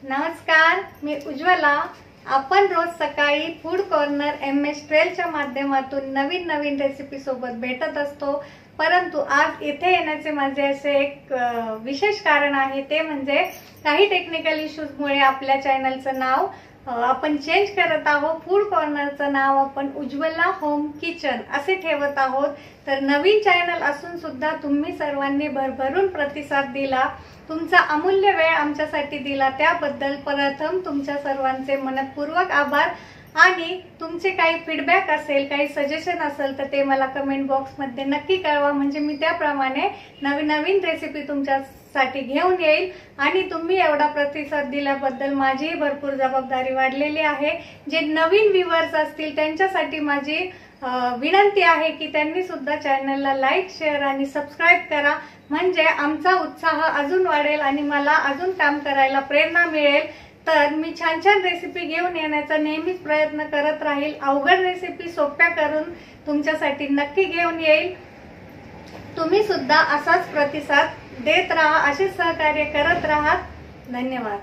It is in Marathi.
नमस्कार, मी उज्ज्वला। आपण रोज सकाळी फूड कॉर्नर MS12 च्या माध्यमातून नवीन नवीन रेसिपी सोबत भेटत असतो। परंतु आज इथे येण्याचे माझे असे एक विशेष कारण आहे, ते म्हणजे काही टेक्निकल इश्यूज मुळे आपल्या चॅनलचं नाव आपण चेंज करत आहोत। फूड कॉर्नरचं नाव आपण उज्ज्वला होम किचन असे ठेवत आहोत। तर नवीन चॅनल असून सुद्धा तुम्ही सर्वांनी भरभरून प्रतिसाद दिला, तुमचा अमूल्य वेळ आमच्यासाठी दिला, त्याबद्दल प्रथम तुमच्या सर्वांचे मनपूर्वक आभार। आणि तुमचे काही फीडबॅक असेल, काही सजेशन असेल तर ते मला कमेंट बॉक्स मध्ये नक्की कळवा, म्हणजे मी त्याप्रमाणे नवीन नवीन रेसिपी तुमच्यासाठी घेऊन येईल। आणि तुम्ही एवढा प्रतिसाद दिल्याबद्दल माझी भरपूर जबाबदारी वाढलेली आहे। जे नवीन व्ह्यूअर्स असतील त्यांच्यासाठी माझी विनंती आहे की त्यांनी सुद्धा चॅनलला लाईक, शेअर आणि सबस्क्राइब करा, म्हणजे आमचा उत्साह अजून वाढेल आणि मला अजून काम करायला प्रेरणा मिळेल। तर मी छान छान रेसिपी घेऊन येण्याचा नेहमीच प्रयत्न करत राहील। अवघड रेसिपी सोप्या करून तुमच्यासाठी नक्की घेऊन येईल। तुम्ही सुद्धा असाच प्रतिसाद देत राहा, असे सहकार्य करत राहा। धन्यवाद।